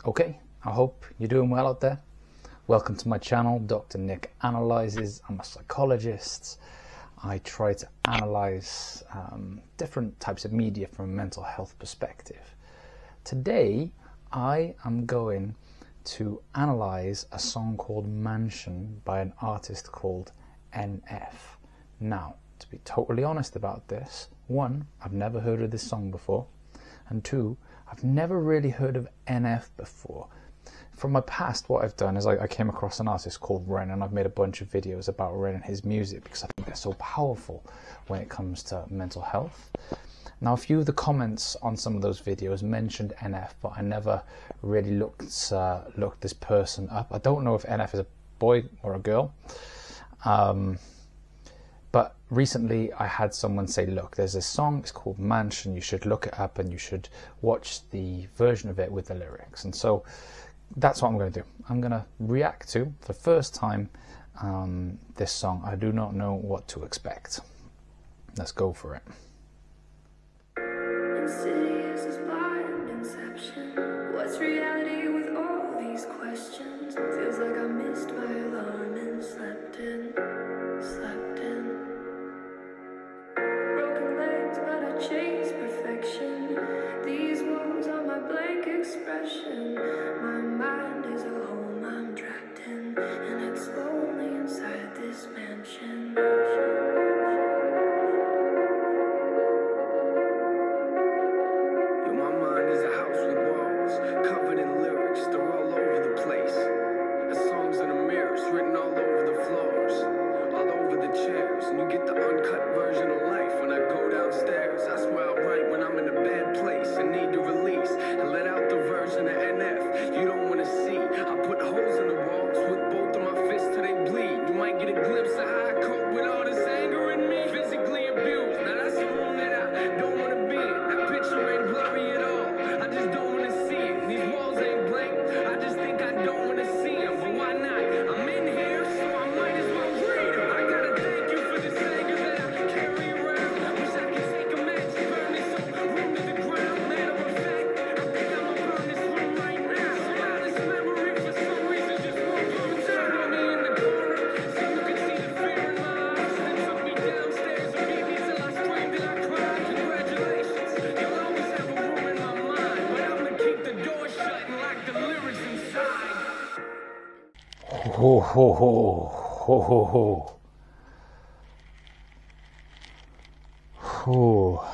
Okay, I hope you're doing well out there. Welcome to my channel, Dr. Nick Analyzes. I'm a psychologist. I try to analyze different types of media from a mental health perspective. Today, I am going to analyze a song called Mansion by an artist called NF. Now, to be totally honest about this, one, I've never heard of this song before, and two, I've never really heard of NF before. From my past, what I've done is I came across an artist called Ren, and I've made a bunch of videos about Ren and his music because I think they're so powerful when it comes to mental health. Now, a few of the comments on some of those videos mentioned NF, but I never really looked this person up. I don't know if NF is a boy or a girl. But recently I had someone say, look, there's a song, it's called Mansion, you should look it up and you should watch the version of it with the lyrics. And so that's what I'm going to do. I'm going to react to, for the first time, this song. I do not know what to expect. Let's go for it. Insidious is blind inception. What's reality with all these questions? Feels like I missed my alarm and slept in. Broken legs, but I chase perfection. These walls are my blank expression. My mind is a home I'm trapped in, and it's lonely inside this mansion. My mind is a house with walls, covered in lyrics, they're all over the place. The songs in the mirrors, written all over the floors, all over the chairs, and you get the uncut version of life when I go downstairs. I swear I write when I'm in a bad place and need to release, and let out the version of NF you don't want to see. I put holes in the walls with both of my fists till they bleed. You might get a glimpse of how I cope with all this anger in me. Physically abused, now that's the room that I don't want to be in. That picture ain't blurry at all, I just don't want to see it. These walls ain't blank, I just think I don't want to see them. But why not? I'm in here, so I might as well read them. I gotta thank you for this anger that I carry around. I wish I could take a match and burn this whole room to the ground. Matter of fact, I think I'ma burn this room right now. Somehow this memory for some reason just won't go down. Put me in the corner so you can see the fear in my eyes. Then took me downstairs and beat me till I screamed and I cried. Congratulations, you'll always have a room in my mind, but I'ma keep the door shut and lock the lyrics inside. Ho ho ho ho ho ho. Ho.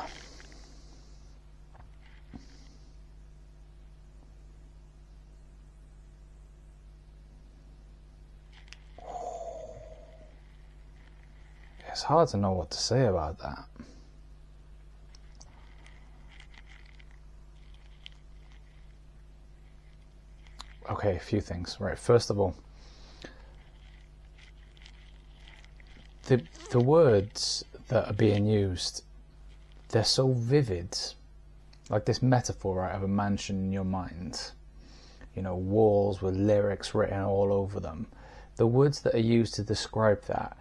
It's hard to know what to say about that. Okay, a few things. Right, first of all, the words that are being used, they're so vivid. Like this metaphor, right, of a mansion in your mind. You know, walls with lyrics written all over them. The words that are used to describe that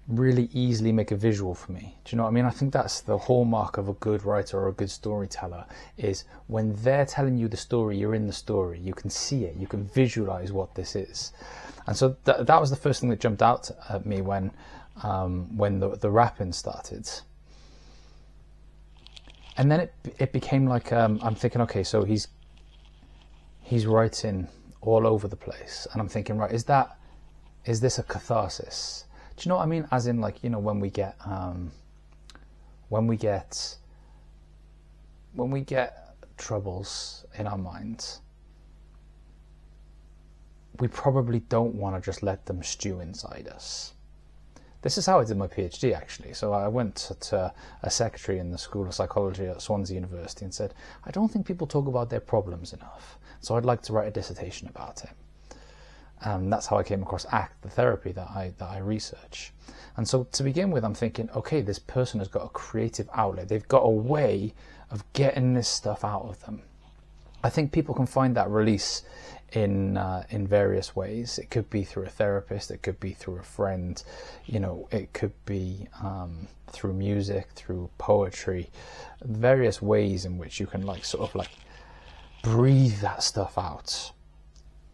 really easily make a visual for me. Do you know what I mean? I think that's the hallmark of a good writer or a good storyteller, is when they're telling you the story, you're in the story. You can see it. You can visualize what this is. And so that was the first thing that jumped out at me when the rapping started. And then it became like, I'm thinking, okay, so he's writing all over the place. And I'm thinking, right, is this a catharsis? Do you know what I mean? As in, like, you know, when we get troubles in our minds, we probably don't want to just let them stew inside us. This is how I did my PhD, actually. So I went to a secretary in the School of Psychology at Swansea University and said, I don't think people talk about their problems enough, so I'd like to write a dissertation about it. That's how I came across ACT, the therapy that I research. And so to begin with, I'm thinking, okay, this person has got a creative outlet. They've got a way of getting this stuff out of them. I think people can find that release in various ways. It could be through a therapist, it could be through a friend, you know, it could be through music, through poetry, various ways in which you can sort of breathe that stuff out.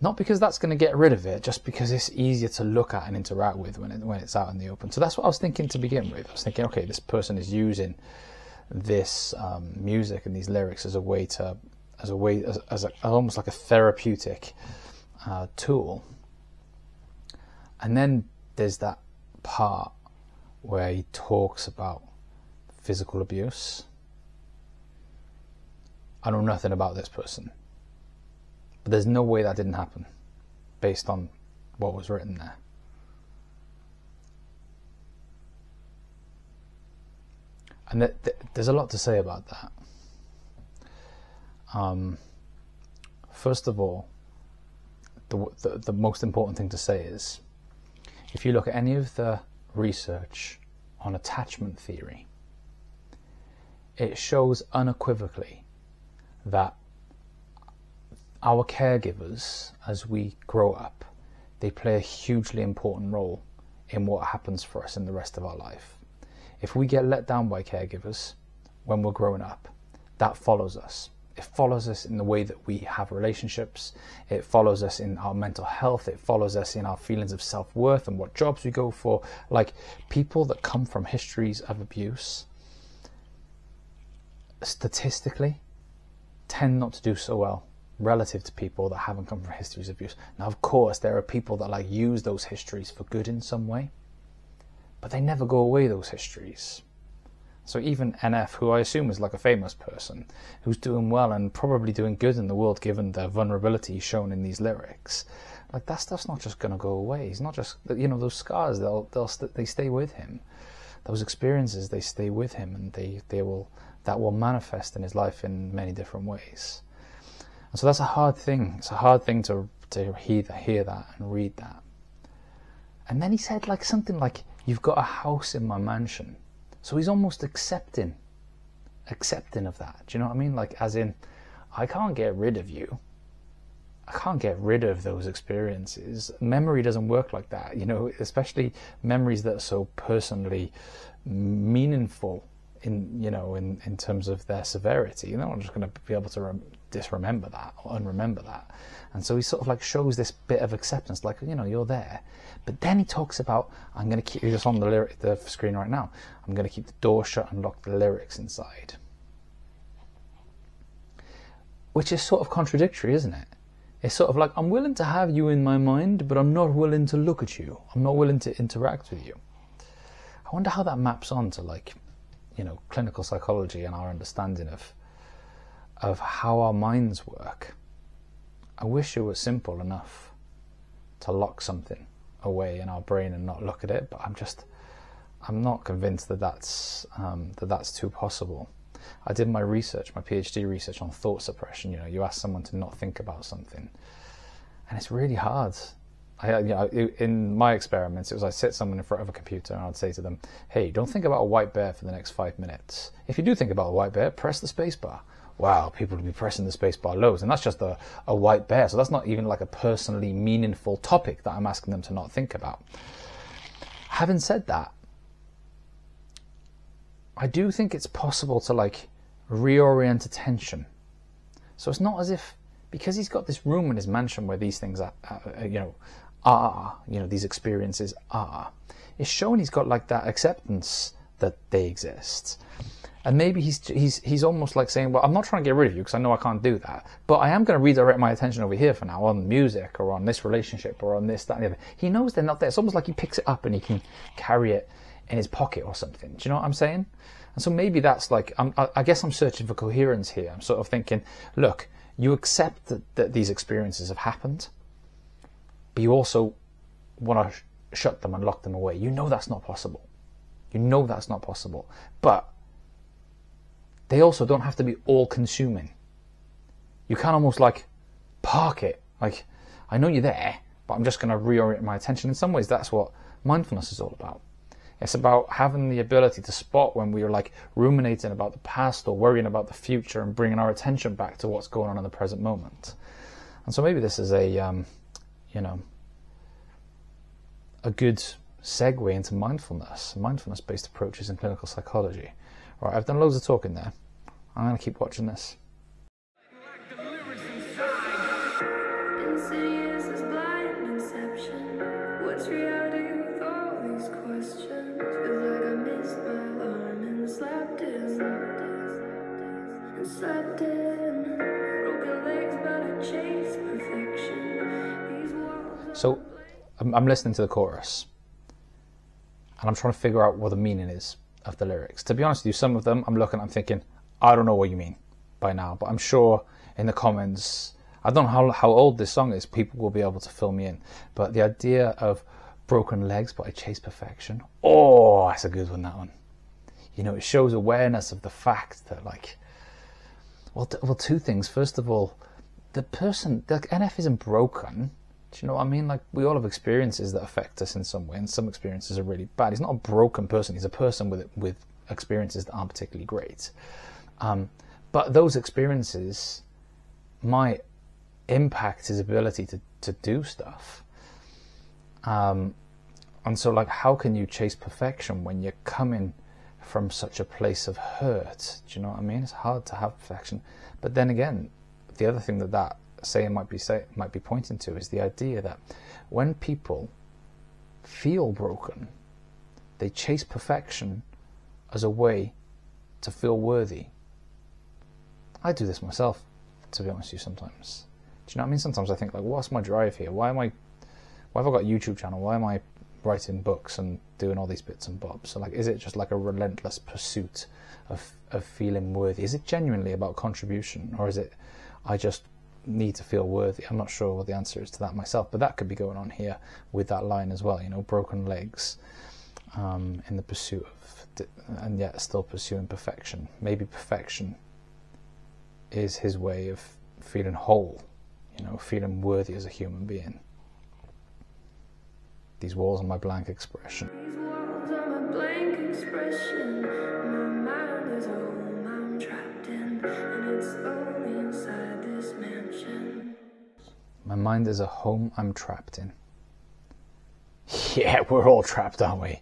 Not because that's going to get rid of it, just because it's easier to look at and interact with when it's out in the open. So that's what I was thinking to begin with. I was thinking, okay, this person is using this music and these lyrics as a way to, almost like a therapeutic tool. And then there's that part where he talks about physical abuse. I know nothing about this person, but there's no way that didn't happen based on what was written there. And there's a lot to say about that. First of all, the most important thing to say is, if you look at any of the research on attachment theory, it shows unequivocally that our caregivers, as we grow up, they play a hugely important role in what happens for us in the rest of our life. If we get let down by caregivers when we're growing up, that follows us. It follows us in the way that we have relationships. It follows us in our mental health. It follows us in our feelings of self-worth and what jobs we go for. Like, people that come from histories of abuse, statistically, tend not to do so well relative to people that haven't come from histories of abuse. Now, of course, there are people that like use those histories for good in some way, but they never go away, those histories. So even NF, who I assume is like a famous person, who's doing well and probably doing good in the world given the vulnerability shown in these lyrics, like, that stuff's not just going to go away. He's not just, you know, those scars, they stay with him. Those experiences, they stay with him, and that will manifest in his life in many different ways. And so that's a hard thing. It's a hard thing to hear that and read that. And then he said like something like, "You've got a house in my mansion." So he's almost accepting of that. Do you know what I mean? Like, as in, I can't get rid of you. I can't get rid of those experiences. Memory doesn't work like that, you know, especially memories that are so personally meaningful in terms of their severity. You're not just going to be able to disremember that or unremember that. And so he sort of like shows this bit of acceptance, like, you know, you're there. But then he talks about, I'm going to keep, just on the screen right now, I'm going to keep the door shut and lock the lyrics inside. Which is sort of contradictory, isn't it? It's sort of like, I'm willing to have you in my mind, but I'm not willing to look at you. I'm not willing to interact with you. I wonder how that maps on to, like, you know, clinical psychology and our understanding of how our minds work. I wish it was simple enough to lock something away in our brain and not look at it, but I'm not convinced that that's too possible. I did my research, my PhD research on thought suppression. You know, you ask someone to not think about something, and it's really hard. In my experiments, it was, I'd sit someone in front of a computer and I'd say to them, "Hey, don't think about a white bear for the next 5 minutes. If you do think about a white bear, press the space bar." Wow, people would be pressing the space bar loads, and that's just a white bear, so that's not even like a personally meaningful topic that I'm asking them to not think about. Having said that, I do think it's possible to like reorient attention. So it's not as if, because he's got this room in his mansion where these things these experiences are, it's showing he's got like that acceptance that they exist. And maybe he's almost like saying, well, I'm not trying to get rid of you because I know I can't do that, but I am going to redirect my attention over here for now on music or on this relationship or on this, that, and the other. He knows they're not there. It's almost like he picks it up and he can carry it in his pocket or something. Do you know what I'm saying? And so maybe that's like, I guess I'm searching for coherence here. I'm sort of thinking, look, you accept that these experiences have happened, but you also want to shut them and lock them away. You know that's not possible. You know that's not possible. But they also don't have to be all-consuming. You can almost like park it. Like, I know you're there, but I'm just going to reorient my attention. In some ways, that's what mindfulness is all about. It's about having the ability to spot when we are like ruminating about the past or worrying about the future and bringing our attention back to what's going on in the present moment. And so maybe this is a good segue into mindfulness-based approaches in clinical psychology. Right, I've done loads of talking there. I'm going to keep watching this. Insidious. So I'm listening to the chorus and I'm trying to figure out what the meaning is of the lyrics. To be honest with you, some of them I'm thinking, I don't know what you mean by now, but I'm sure in the comments, I don't know how old this song is, people will be able to fill me in. But the idea of broken legs, but I chase perfection. Oh, that's a good one, that one. You know, it shows awareness of the fact that, like, well, two things. First of all, the NF isn't broken. Do you know what I mean? Like, we all have experiences that affect us in some way, and some experiences are really bad. He's not a broken person. He's a person with experiences that aren't particularly great. But those experiences might impact his ability to do stuff. And so, like, how can you chase perfection when you're coming from such a place of hurt? Do you know what I mean? It's hard to have perfection. But then again, the other thing that saying might be pointing to is the idea that when people feel broken, they chase perfection as a way to feel worthy. I do this myself, to be honest with you, sometimes. Do you know what I mean? Sometimes I think, like, what's my drive here? Why have I got a YouTube channel? Why am I writing books and doing all these bits and bobs? So, like, is it just like a relentless pursuit of feeling worthy? Is it genuinely about contribution, or is it I just need to feel worthy? I'm not sure what the answer is to that myself, but that could be going on here with that line as well, you know, broken legs, in the pursuit of, and yet still pursuing perfection. Maybe perfection is his way of feeling whole, you know, feeling worthy as a human being. These walls are my blank expression. These walls are my blank expression. My mind is a home I'm trapped in, and it's lonely inside this mansion. My mind is a home I'm trapped in. Yeah, we're all trapped, aren't we?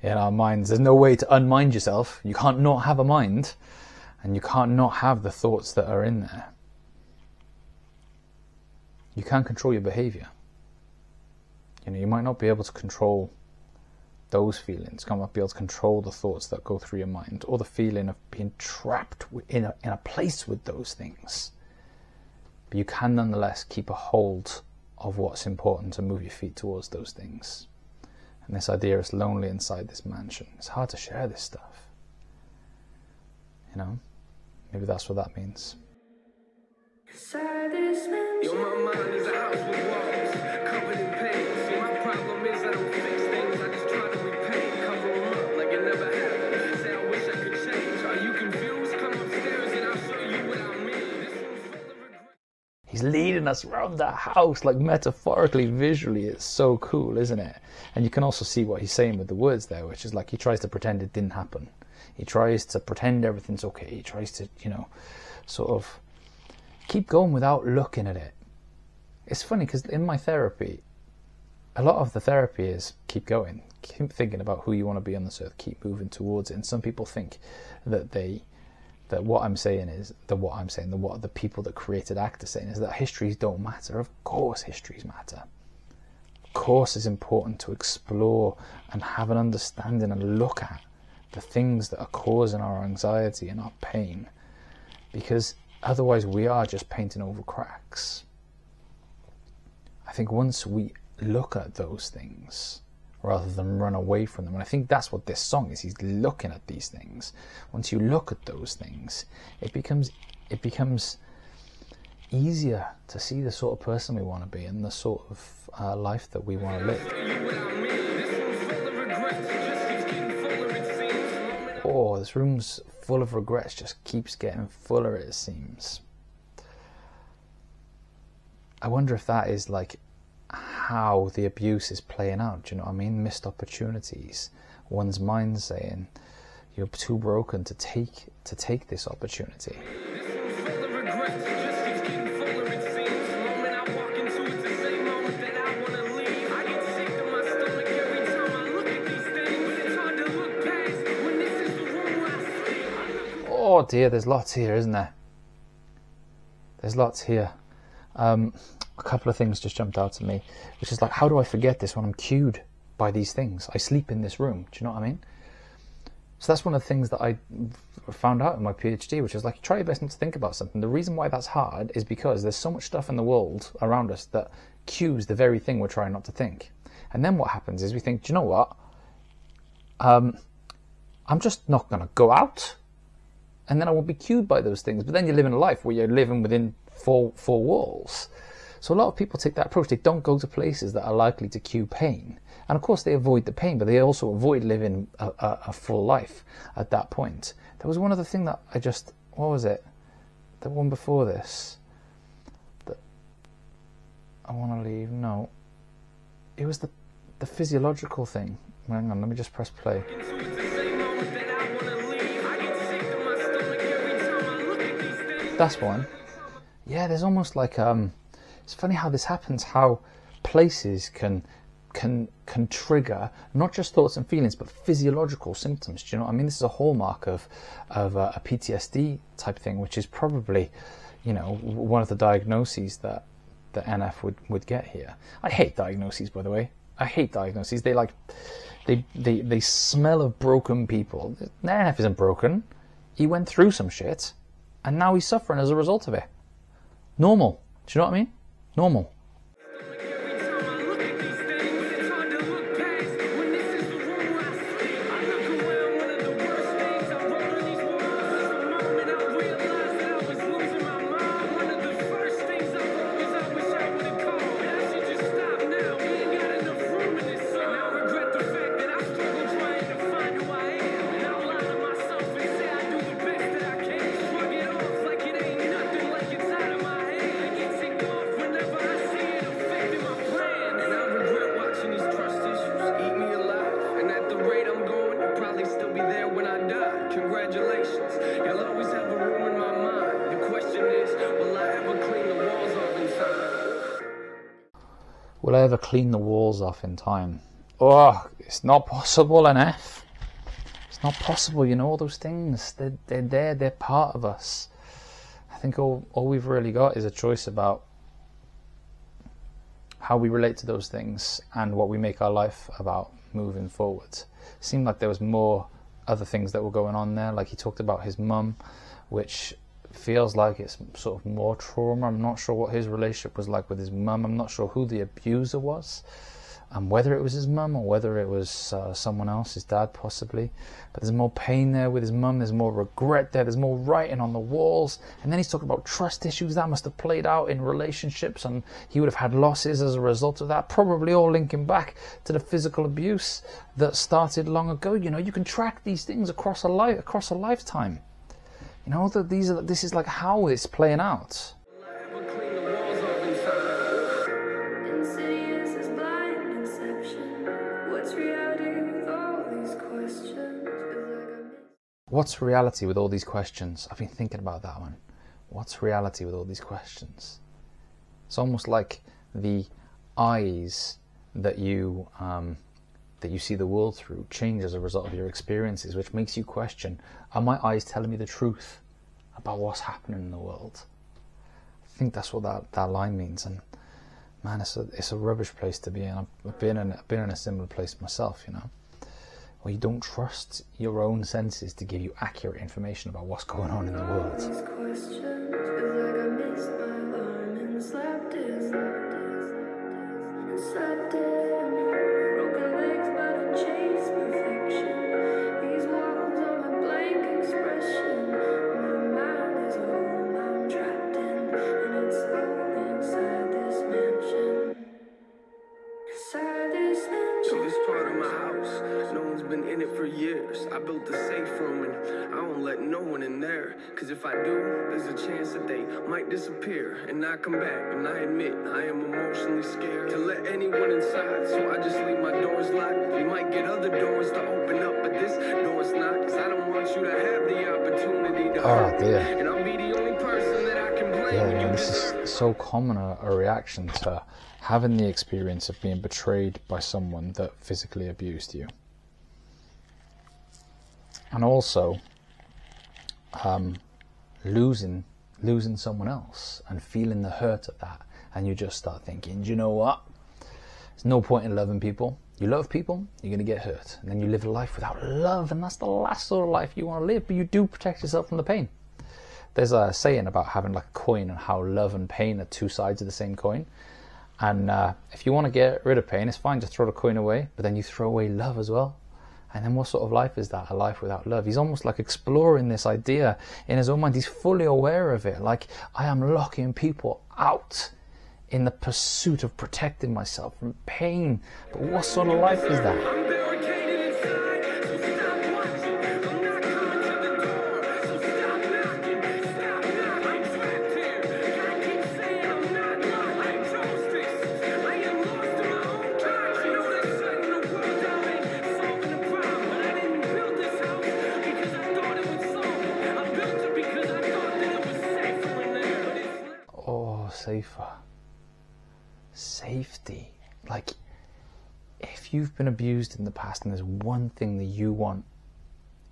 In our minds. There's no way to unmind yourself. You can't not have a mind, and you can't not have the thoughts that are in there. You can't control your behavior. You know, you might not be able to control those feelings. You might not be able to control the thoughts that go through your mind, or the feeling of being trapped in a place with those things. But you can nonetheless keep a hold of what's important and move your feet towards those things. And this idea is lonely inside this mansion. It's hard to share this stuff. You know, maybe that's what that means. Inside this mansion. Yo, my mind is a house with walls covered in pain. See, my problem is I don't fix things. I just try to repaint, cover them up like it never happened. Say I wish I could change. Are you confused? Come upstairs and I'll show you what I mean. This one's full of regret. He's leading us around the house, like metaphorically, visually. It's so cool, isn't it? And you can also see what he's saying with the words there, which is like he tries to pretend it didn't happen. He tries to pretend everything's okay. He tries to, you know, sort of keep going without looking at it. It's funny because in my therapy, a lot of the therapy is keep going, keep thinking about who you want to be on this earth, keep moving towards it. And some people think that what I'm saying is what the people that created ACT are saying is that histories don't matter. Of course histories matter. Of course it's important to explore and have an understanding and look at the things that are causing our anxiety and our pain, because otherwise we are just painting over cracks. I think once we look at those things rather than run away from them, and I think that's what this song is, he's looking at these things. Once you look at those things, it becomes easier to see the sort of person we want to be and the sort of life that we want to live. Oh, this room's full of regrets, just keeps getting fuller, it seems. I wonder if that is like how the abuse is playing out. Do you know what I mean? Missed opportunities. One's mind saying you're too broken to take this opportunity. Oh dear, there's lots here, isn't there? There's lots here. A couple of things just jumped out to me, which is like, how do I forget this when I'm cued by these things? I sleep in this room. Do you know what I mean? So that's one of the things that I found out in my PhD, which is like, try your best not to think about something. The reason why that's hard is because there's so much stuff in the world around us that cues the very thing we're trying not to think. And then what happens is we think, do you know what? I'm just not going to go out, and then I won't be cued by those things. But then you're living a life where you're living within four walls. So a lot of people take that approach. They don't go to places that are likely to cue pain. And of course they avoid the pain, but they also avoid living a full life at that point. There was one other thing that what was it? The one before this. That I want to leave. No. It was the physiological thing. Hang on, let me just press play. That's one. Yeah, there's almost like it's funny how this happens, how places can trigger not just thoughts and feelings but physiological symptoms. Do you know what I mean? This is a hallmark of a PTSD type thing, which is probably, you know, one of the diagnoses that the NF would get here. I hate diagnoses, by the way. I hate diagnoses. They smell of broken people. The NF isn't broken. He went through some shit and now he's suffering as a result of it. Normal. Do you know what I mean? Normal. Will I ever clean the walls off in time? Oh, it's not possible, NF. It's not possible, you know, all those things. They're there, they're part of us. I think all we've really got is a choice about how we relate to those things and what we make our life about moving forward. It seemed like there was more other things that were going on there, like he talked about his mum, which feels like it's sort of more trauma. I'm not sure what his relationship was like with his mum. I'm not sure who the abuser was, and whether it was his mum or whether it was someone else, his dad possibly. But there's more pain there with his mum, there's more regret there, there's more writing on the walls. And then he's talking about trust issues that must have played out in relationships, and he would have had losses as a result of that, probably all linking back to the physical abuse that started long ago. You know, you can track these things across a lifetime. You know, that this is like how it's playing out. What's reality with all these questions? I've been thinking about that one. What's reality with all these questions? It's almost like the eyes that you see the world through change as a result of your experiences, which makes you question, are my eyes telling me the truth about what's happening in the world? I think that's what that line means. And man, it's a rubbish place to be in. I've been in a similar place myself, you know, where you don't trust your own senses to give you accurate information about what's going on in the world. These questions feel like I missed my alarm and slept in. Broken legs, but I chase perfection. These walls are my blank expression. My mind is a home I'm trapped in, and it's lonely inside this mansion. Inside this mansion. So this part of my house, no one's been in it for years. I built a safe room and I don't let no one in there. Cause if I do, there's a chance that they might disappear and not come back. And I admit, I am emotionally scared to let anyone inside. So I just leave my doors locked. You might get other doors to open up, but this door's not. Cause I don't want you to have the opportunity to hurt me. And I'll be the only person that I can blame. Yeah, man, this is so common a reaction to having the experience of being betrayed by someone that physically abused you. And also losing someone else and feeling the hurt of that, and you just start thinking, do you know what? There's no point in loving people. You love people, you're going to get hurt, and then you live a life without love, and that's the last sort of life you want to live. But you do protect yourself from the pain. There's a saying about having like a coin and how love and pain are two sides of the same coin, And if you want to get rid of pain, it's fine, just throw the coin away, but then you throw away love as well. And then what sort of life is that? A life without love? He's almost like exploring this idea in his own mind. He's fully aware of it. Like, I am locking people out in the pursuit of protecting myself from pain. But what sort of life is that? Oh, safer. Safety. Like, if you've been abused in the past and there's one thing that you want,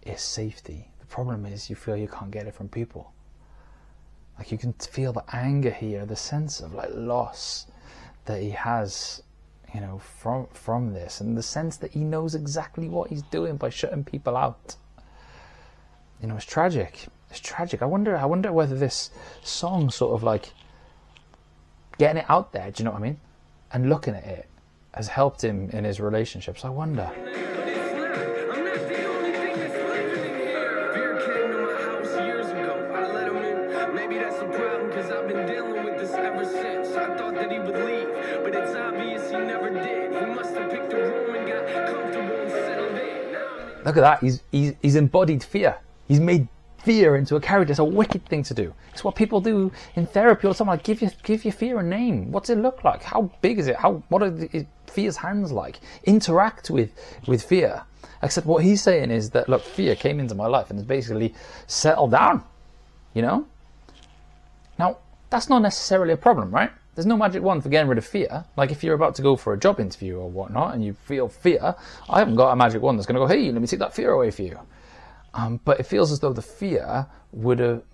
is safety. The problem is you feel you can't get it from people. Like, you can feel the anger here, the sense of like loss that he has, you know, from this, and the sense that he knows exactly what he's doing by shutting people out. You know, it's tragic. It's tragic. I wonder whether this song sort of like getting it out there, do you know what I mean? And looking at it has helped him in his relationships. I wonder. Maybe that's a problem, because I've been dealing with this ever since. I thought that he would leave, but it's obvious he never did. He must have picked a room and got comfortable and settled in. Look at that. He's embodied fear. He's made fear into a character. It's a wicked thing to do. It's what people do in therapy or something. Like, give your fear a name. What's it look like? How big is it? What are fear's hands like? Interact with fear. Except what he's saying is that, look, fear came into my life and has basically settled down. You know? Now, that's not necessarily a problem, right? There's no magic wand for getting rid of fear. Like, if you're about to go for a job interview or whatnot and you feel fear, I haven't got a magic wand that's going to go, hey, let me take that fear away for you. But it feels as though the fear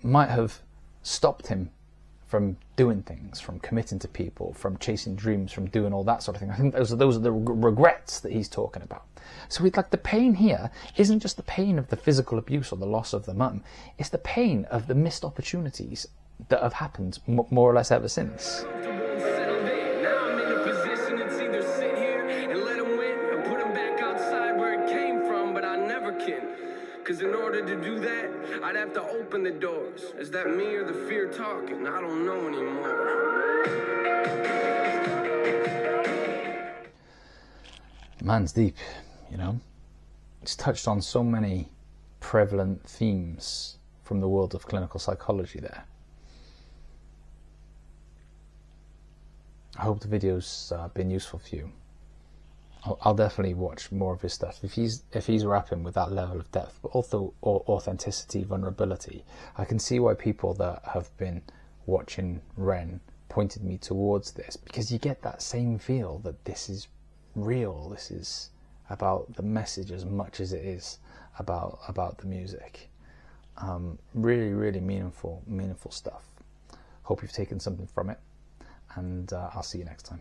might have stopped him from doing things, from committing to people, from chasing dreams, from doing all that sort of thing. I think those are the regrets that he's talking about. So like, the pain here isn't just the pain of the physical abuse or the loss of the mum. It's the pain of the missed opportunities that have happened more or less ever since. Because in order to do that, I'd have to open the doors. Is that me or the fear talking? I don't know anymore. Man's deep, you know. It's touched on so many prevalent themes from the world of clinical psychology there. I hope the video's been useful for you. I'll definitely watch more of his stuff if he's rapping with that level of depth, but also authenticity, vulnerability. I can see why people that have been watching Ren pointed me towards this, because you get that same feel that this is real. This is about the message as much as it is about the music. Really meaningful stuff. Hope you've taken something from it, and I'll see you next time.